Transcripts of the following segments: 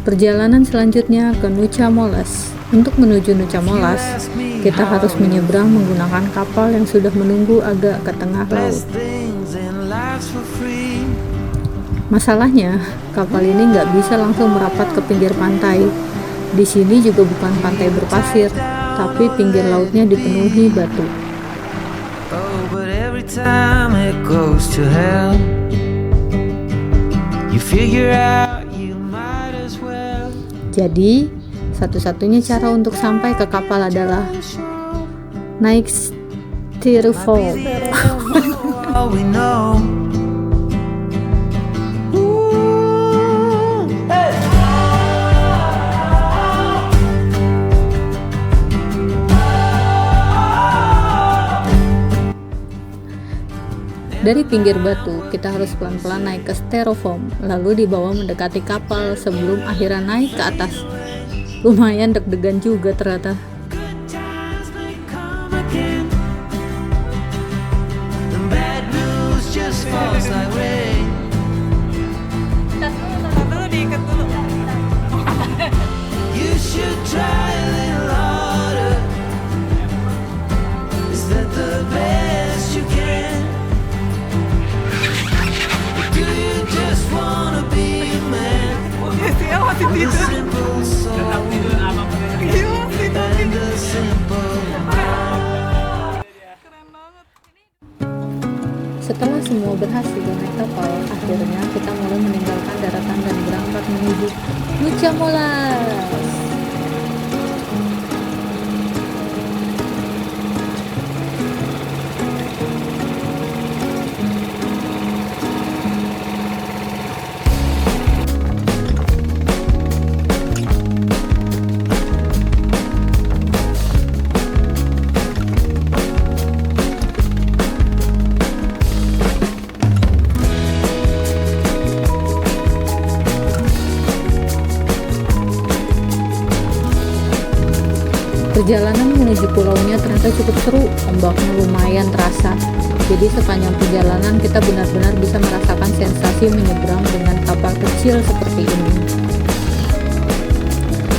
Perjalanan selanjutnya ke Nucha Molas. Untuk menuju Nucha Molas, kita harus menyeberang menggunakan kapal yang sudah menunggu agak ke tengah laut. Masalahnya, kapal ini nggak bisa langsung merapat ke pinggir pantai. Di sini juga bukan pantai berpasir, tapi pinggir lautnya dipenuhi batu. Jadi, satu-satunya cara untuk sampai ke kapal adalah naik styrofoam. Dari pinggir batu, kita harus pelan-pelan naik ke styrofoam, lalu dibawa mendekati kapal sebelum akhirnya naik ke atas. Lumayan deg-degan juga ternyata. Setelah semua berhasil naik kapal, akhirnya kita mulai meninggalkan daratan dan berangkat menuju Nucha Molas. Perjalanan menuju pulaunya ternyata cukup seru, ombaknya lumayan terasa. Jadi sepanjang perjalanan kita benar-benar bisa merasakan sensasi menyeberang dengan kapal kecil seperti ini.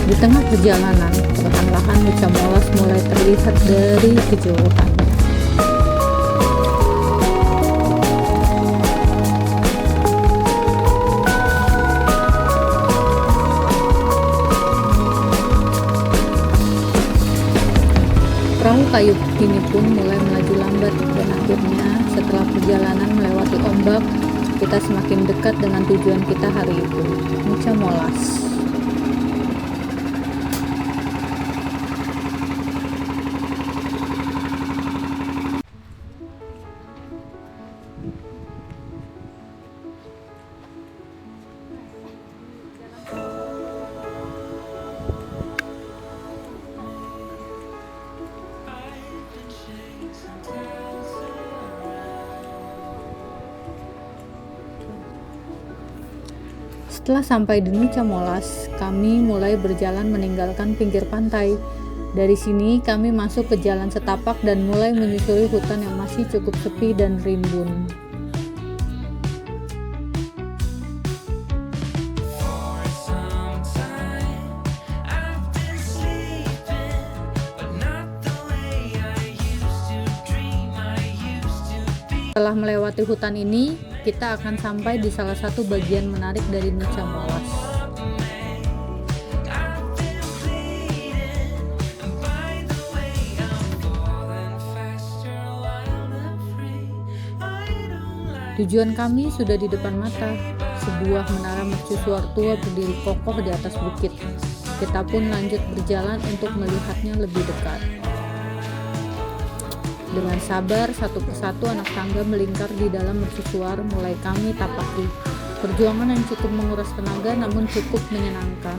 Di tengah perjalanan, perlahan-lahan Nucha Molas mulai terlihat dari kejauhan. Perahu kayu ini pun mulai melaju lambat dan akhirnya setelah perjalanan melewati ombak, kita semakin dekat dengan tujuan kita hari itu, Nucha Molas. Setelah sampai di Nucha Molas, kami mulai berjalan meninggalkan pinggir pantai. Dari sini kami masuk ke jalan setapak dan mulai menyusuri hutan yang masih cukup sepi dan rimbun. Setelah melewati hutan ini, kita akan sampai di salah satu bagian menarik dari Nucha Molas. Tujuan kami sudah di depan mata, sebuah menara mercusuar tua berdiri kokoh di atas bukit. Kita pun lanjut berjalan untuk melihatnya lebih dekat. Dengan sabar, satu persatu anak tangga melingkar di dalam mercusuar mulai kami tapaki. Perjuangan yang cukup menguras tenaga namun cukup menyenangkan.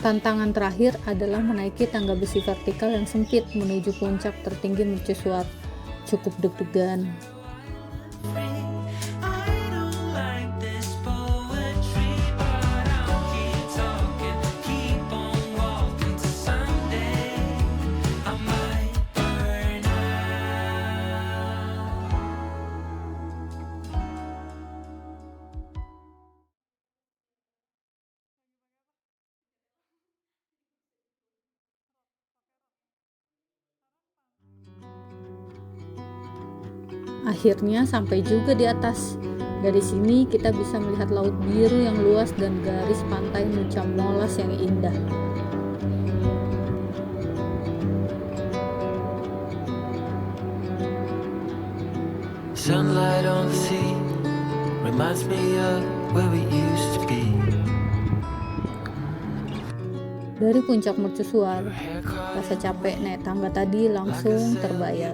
Tantangan terakhir adalah menaiki tangga besi vertikal yang sempit menuju puncak tertinggi mercusuar. Cukup deg-degan. Akhirnya sampai juga di atas. Dari sini kita bisa melihat laut biru yang luas dan garis pantai Nucha Molas yang indah. Sunlight on the sea reminds me of where we used to be. Dari puncak mercusuar, rasa capek naik tangga tadi langsung terbayar.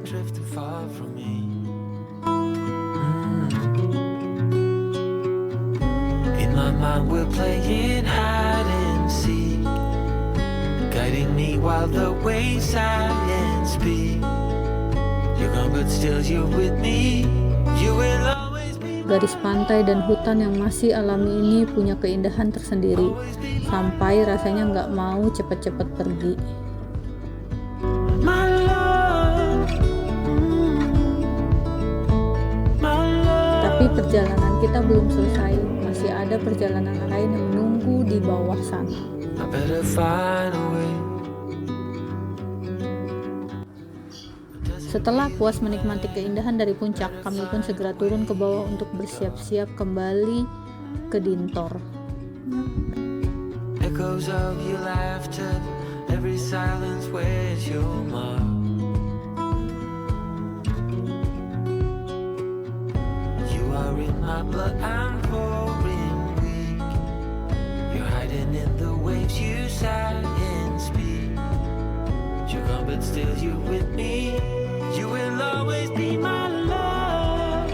We're playing hide and seek, guiding me while the waves silent speak. You're gone but still you're with me. You will always be. Garis pantai dan hutan yang masih alami ini punya keindahan tersendiri, sampai rasanya nggak mau cepet-cepet pergi. Tapi perjalanan kita belum selesai. Masih ada perjalanan lain yang menunggu di bawah sana. Setelah puas menikmati keindahan dari puncak, kami pun segera turun ke bawah untuk bersiap-siap kembali ke Dintor. In the waves you silent speak. You're gone but still you're with me. You will always be my love.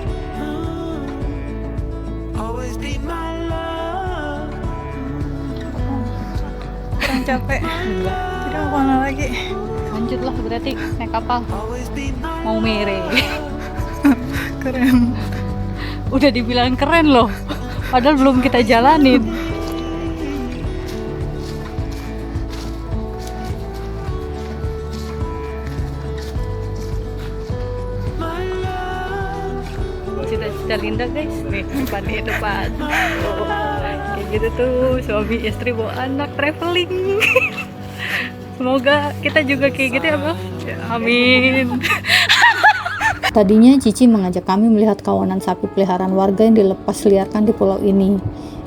Always be my love. Kurang capek. Tidak mau kemana lagi. Lanjutlah berarti naik kapal. Mau mere. Keren. Udah dibilang keren loh. Padahal belum kita jalanin. Cita-cita Linda guys, nih depan kayak gitu tuh, suami istri bawa anak traveling. Semoga kita juga kayak gitu ya Bang. Amin. Tadinya Cici mengajak kami melihat kawanan sapi peliharaan warga yang dilepas liarkan di pulau ini.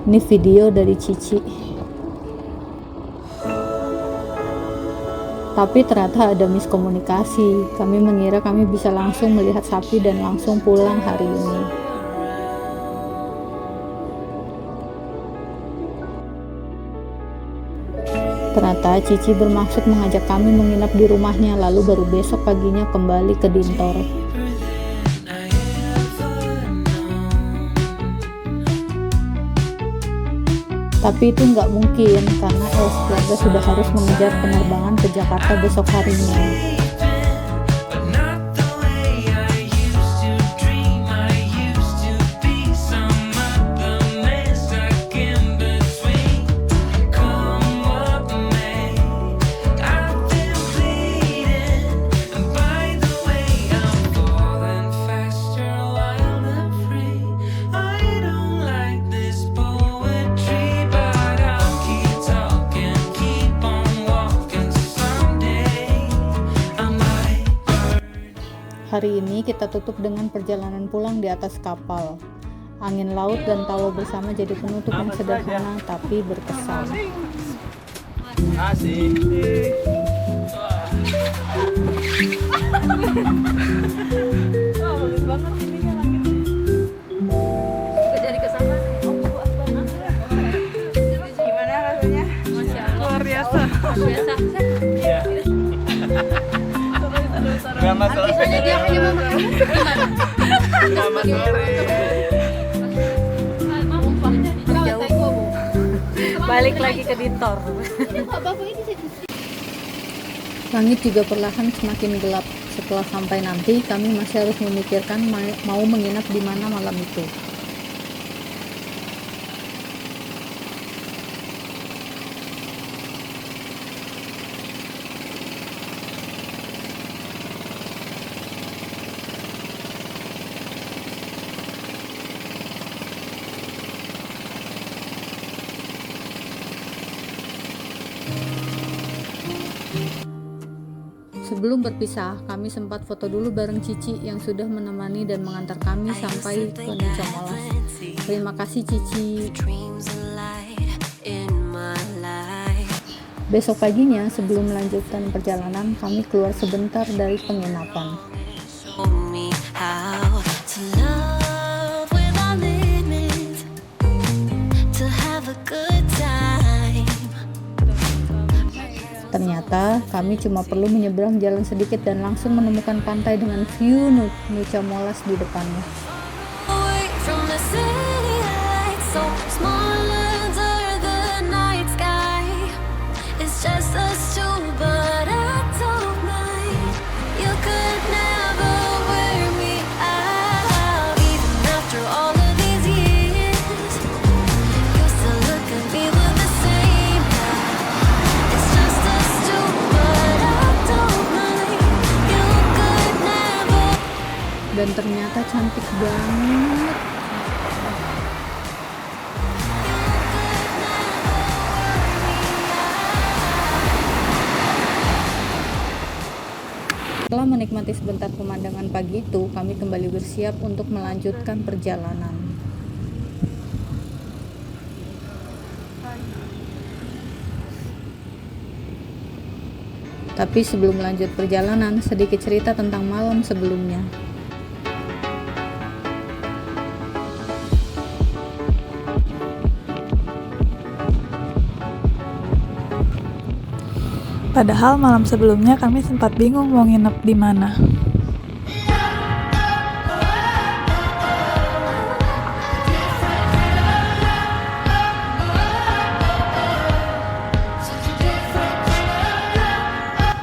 Ini video dari Cici. Tapi ternyata ada miskomunikasi. Kami mengira kami bisa langsung melihat sapi dan langsung pulang hari ini. Ternyata Cici bermaksud mengajak kami menginap di rumahnya, lalu baru besok paginya kembali ke Dintor. Tapi itu nggak mungkin karena El Keluarga sudah harus mengejar penerbangan ke Jakarta besok harinya. Hari ini kita tutup dengan perjalanan pulang di atas kapal. Angin laut dan tawa bersama jadi penutup yang sederhana tapi berkesan. Asik. Bagus banget ini kan langitnya. Jadi kesana. Gimana rasanya? Masya Allah. Luar biasa. Biasa. Iya. Selamat sore. Dia hanya mau Selamat sore. Bye balik lagi ke Dintor. Langit juga perlahan semakin gelap. Setelah sampai nanti, kami masih harus memikirkan mau menginap di mana malam itu. Sebelum berpisah, kami sempat foto dulu bareng Cici yang sudah menemani dan mengantar kami sampai ke Nusa Molas. Terima kasih Cici. Besok paginya, sebelum melanjutkan perjalanan, kami keluar sebentar dari penginapan. Ternyata kami cuma perlu menyeberang jalan sedikit dan langsung menemukan pantai dengan view Nusa Molas di depannya. Dan ternyata cantik banget. Setelah menikmati sebentar pemandangan pagi itu, kami kembali bersiap untuk melanjutkan perjalanan. Tapi sebelum lanjut perjalanan, sedikit cerita tentang malam sebelumnya. Padahal malam sebelumnya kami sempat bingung mau nginep di mana.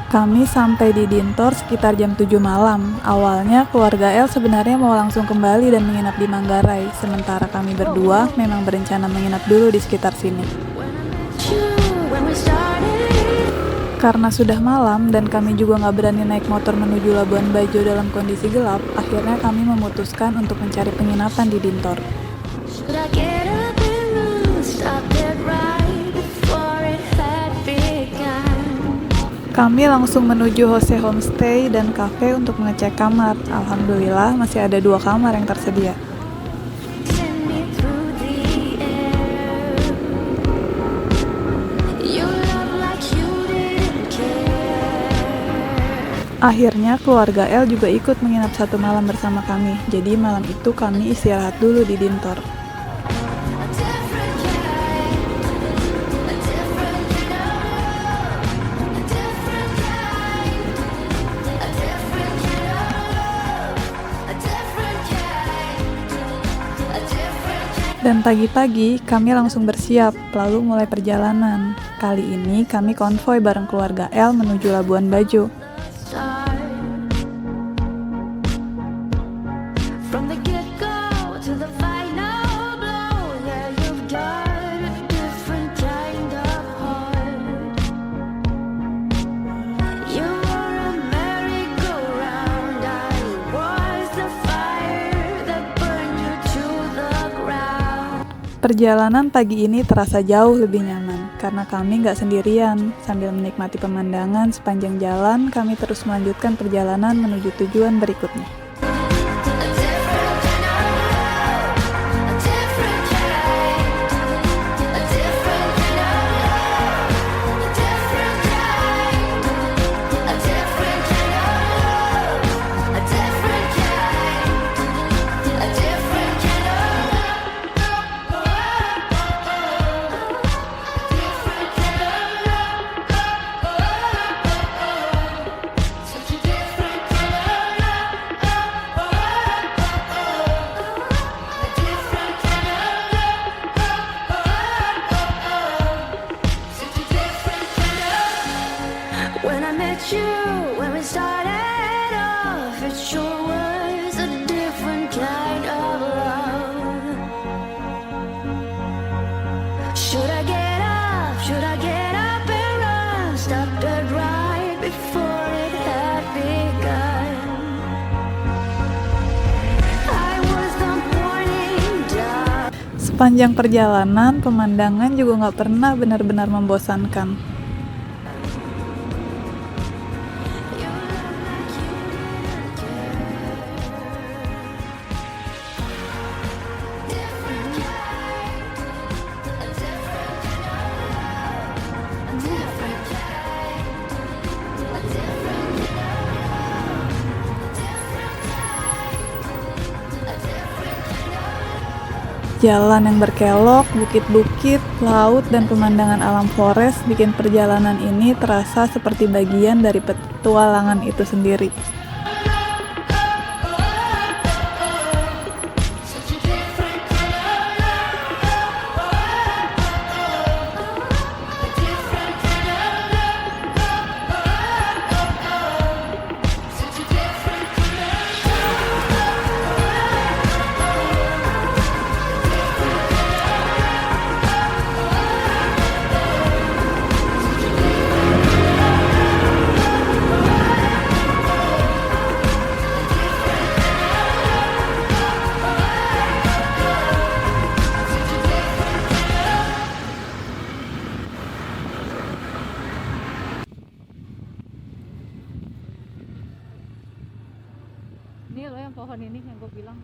Kami sampai di Dintor sekitar jam 7 malam. Awalnya keluarga El sebenarnya mau langsung kembali dan menginap di Manggarai, sementara kami berdua memang berencana menginap dulu di sekitar sini. Karena sudah malam dan kami juga nggak berani naik motor menuju Labuan Bajo dalam kondisi gelap, akhirnya kami memutuskan untuk mencari penginapan di Dintor. Kami langsung menuju Jose Homestay dan Cafe untuk mengecek kamar. Alhamdulillah masih ada 2 kamar yang tersedia. Akhirnya keluarga El juga ikut menginap 1 malam bersama kami. Jadi malam itu kami istirahat dulu di Dintor. Dan pagi-pagi kami langsung bersiap, lalu mulai perjalanan. Kali ini kami konvoy bareng keluarga El menuju Labuan Bajo. Perjalanan pagi ini terasa jauh lebih nyaman, karena kami nggak sendirian. Sambil menikmati pemandangan sepanjang jalan, kami terus melanjutkan perjalanan menuju tujuan berikutnya. When I met you, when we started off, it sure was a different kind of love. Should I get up? Should I get up and run? Stop it right before it had begun. I was the morning dove. Sepanjang perjalanan, pemandangan juga nggak pernah benar-benar membosankan. Jalan yang berkelok, bukit-bukit, laut, dan pemandangan alam forest bikin perjalanan ini terasa seperti bagian dari petualangan itu sendiri. Ini loh yang pohon ini yang gue bilang.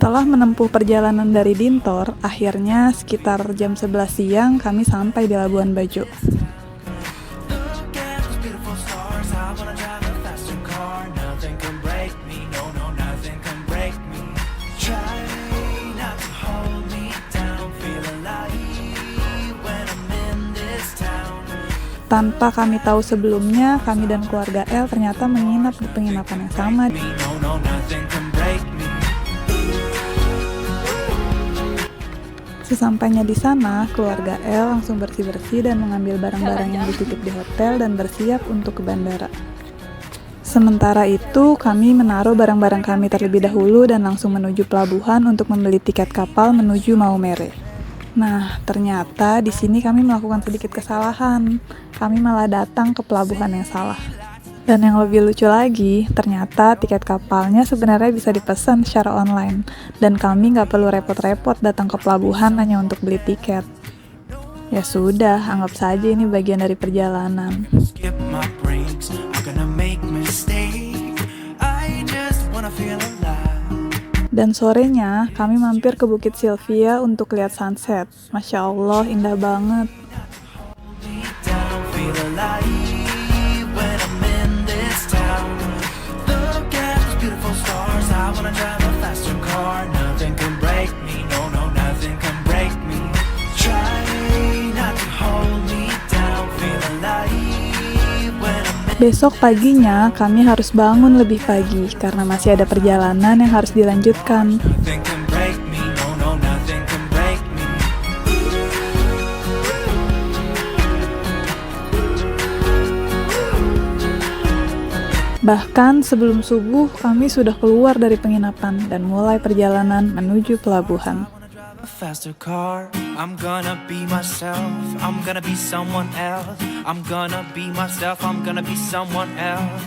Setelah menempuh perjalanan dari Dintor, akhirnya sekitar jam 11 siang kami sampai di Labuan Bajo. Tanpa kami tahu sebelumnya, kami dan keluarga L ternyata menginap di penginapan yang sama. Sesampainya di sana, keluarga L langsung bersih-bersih dan mengambil barang-barang yang dititip di hotel dan bersiap untuk ke bandara. Sementara itu, kami menaruh barang-barang kami terlebih dahulu dan langsung menuju pelabuhan untuk membeli tiket kapal menuju Maumere. Nah, ternyata di sini kami melakukan sedikit kesalahan. Kami malah datang ke pelabuhan yang salah. Dan yang lebih lucu lagi, ternyata tiket kapalnya sebenarnya bisa dipesan secara online. Dan kami nggak perlu repot-repot datang ke pelabuhan hanya untuk beli tiket. Ya sudah, anggap saja ini bagian dari perjalanan. Dan sorenya, kami mampir ke Bukit Sylvia untuk lihat sunset. Masya Allah, indah banget. Besok paginya, kami harus bangun lebih pagi karena masih ada perjalanan yang harus dilanjutkan. Bahkan sebelum subuh, kami sudah keluar dari penginapan dan mulai perjalanan menuju pelabuhan. Faster car, I'm gonna be myself, I'm gonna be someone else, I'm gonna be myself, I'm gonna be someone else.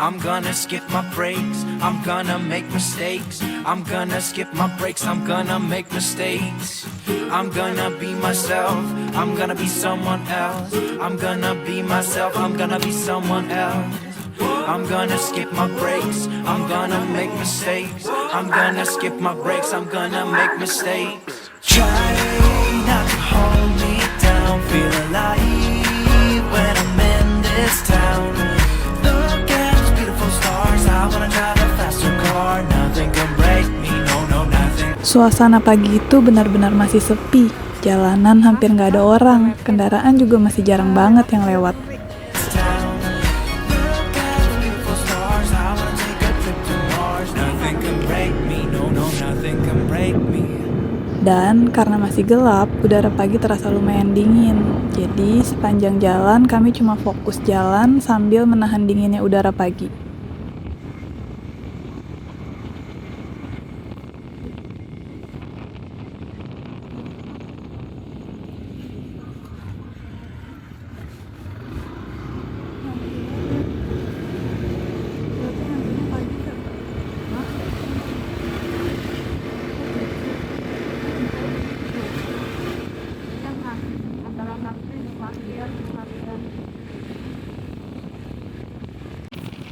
I'm gonna skip my breaks, I'm gonna make mistakes, I'm gonna skip my breaks, I'm gonna make mistakes. I'm gonna be myself, I'm gonna be someone else, I'm gonna be myself, I'm gonna be someone else. I'm gonna skip my breaks, I'm gonna make mistakes, I'm gonna skip my breaks, I'm gonna make mistakes. Try not to hold me down, feel alive when I'm in this town. Look at those beautiful stars, I wanna drive a faster car, nothing can break me, no, nothing. Suasana pagi itu benar-benar masih sepi, jalanan hampir nggak ada orang, kendaraan juga masih jarang banget yang lewat. Dan karena masih gelap, udara pagi terasa lumayan dingin. Jadi sepanjang jalan kami cuma fokus jalan sambil menahan dinginnya udara pagi.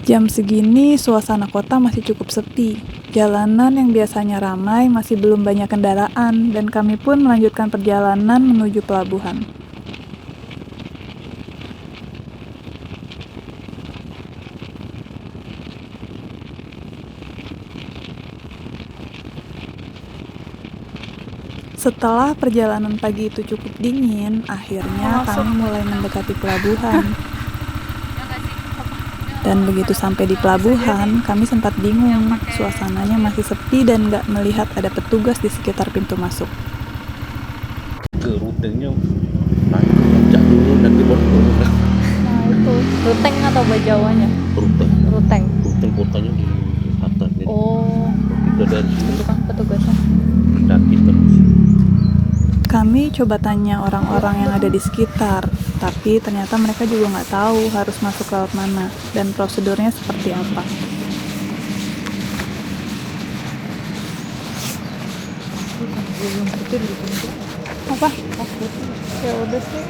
Jam segini suasana kota masih cukup sepi. Jalanan yang biasanya ramai masih belum banyak kendaraan dan kami pun melanjutkan perjalanan menuju pelabuhan. Setelah perjalanan pagi itu cukup dingin, akhirnya kami mulai mendekati pelabuhan. Dan begitu sampai di pelabuhan, kami sempat bingung, suasananya masih sepi dan nggak melihat ada petugas di sekitar pintu masuk. Ke rutenya naik ke puncak dulu nanti baru turun. Nah itu, ruteng atau bajawanya? Ruteng. Ruteng kotanya di atas. Oh, Kita dari sini itu kan petugasnya. mendaki terus. Kami coba tanya orang-orang yang ada di sekitar, tapi ternyata mereka juga nggak tahu harus masuk lewat mana dan prosedurnya seperti apa. Apa? Ya udah sih,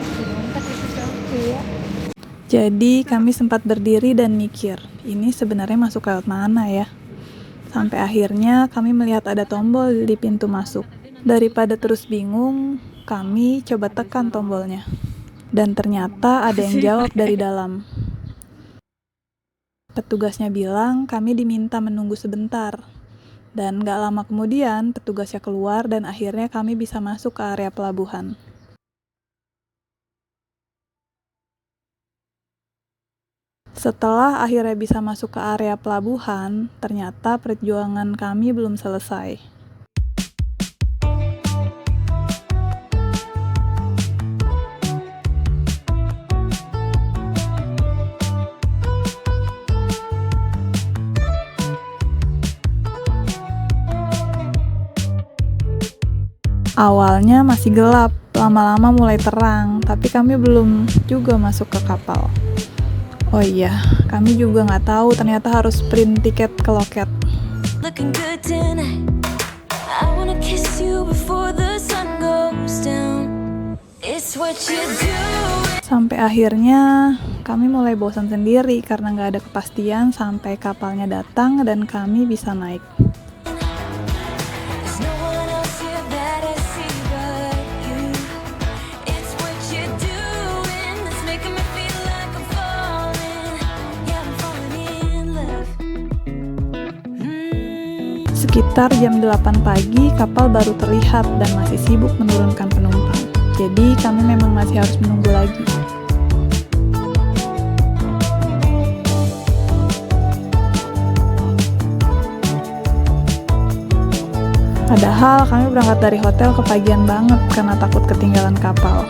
iya. Jadi kami sempat berdiri dan mikir, ini sebenarnya masuk lewat mana ya? Sampai akhirnya kami melihat ada tombol di pintu masuk. Daripada terus bingung, kami coba tekan tombolnya. Dan ternyata ada yang jawab dari dalam. Petugasnya bilang kami diminta menunggu sebentar. Dan gak lama kemudian petugasnya keluar dan akhirnya kami bisa masuk ke area pelabuhan. Setelah akhirnya bisa masuk ke area pelabuhan, ternyata perjuangan kami belum selesai. Awalnya masih gelap, lama-lama mulai terang, tapi kami belum juga masuk ke kapal. Oh iya, kami juga nggak tahu ternyata harus print tiket ke loket. Looking good tonight. I wanna kiss you before the sun goes down. It's what you do. Sampai akhirnya kami mulai bosan sendiri karena nggak ada kepastian sampai kapalnya datang dan kami bisa naik. There's no one else here that I see but you. It's what you're doing that's making me feel like I'm falling. Yeah, I'm falling in love. Sekitar jam 8 pagi kapal baru terlihat dan masih sibuk menurunkan penumpang. Jadi kami memang masih harus menunggu lagi. Padahal kami berangkat dari hotel kepagian banget karena takut ketinggalan kapal.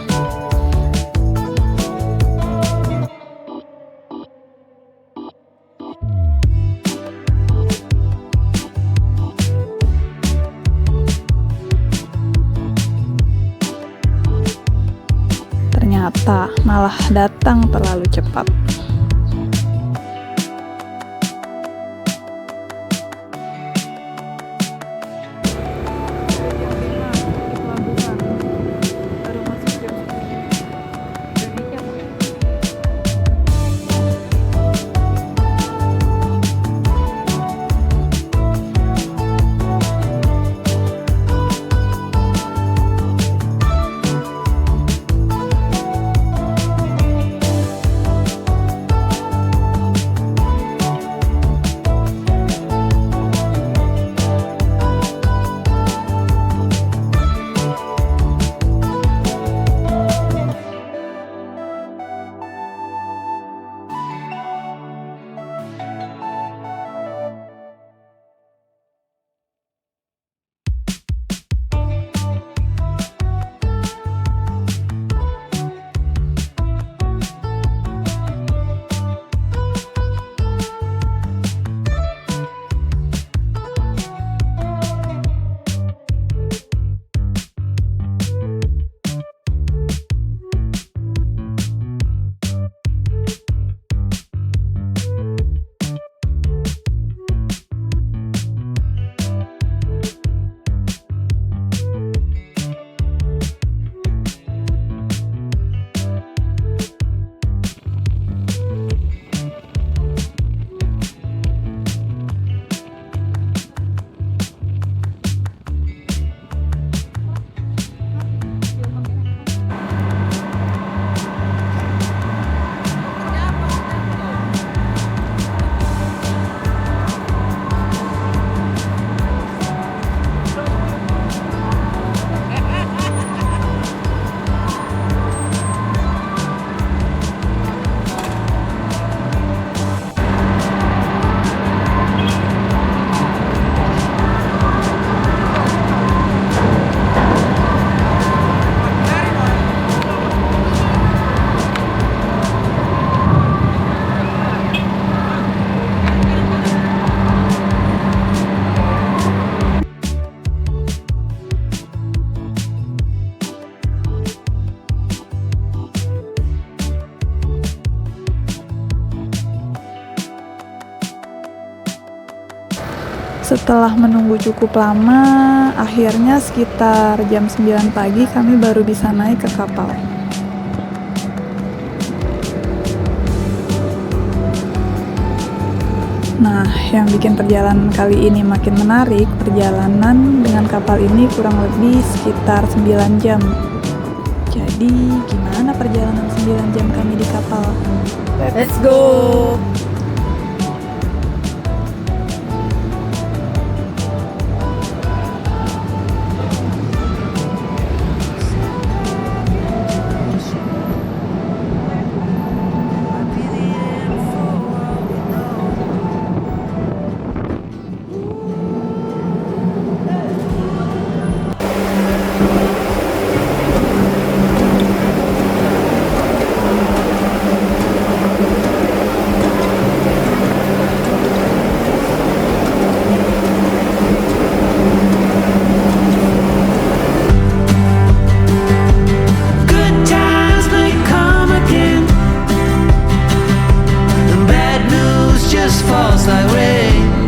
Ternyata malah datang terlalu cepat. Setelah menunggu cukup lama, akhirnya sekitar jam 9 pagi kami baru bisa naik ke kapal. Nah, yang bikin perjalanan kali ini makin menarik, perjalanan dengan kapal ini kurang lebih sekitar 9 jam. Jadi, gimana perjalanan 9 jam kami di kapal? Let's go! highway.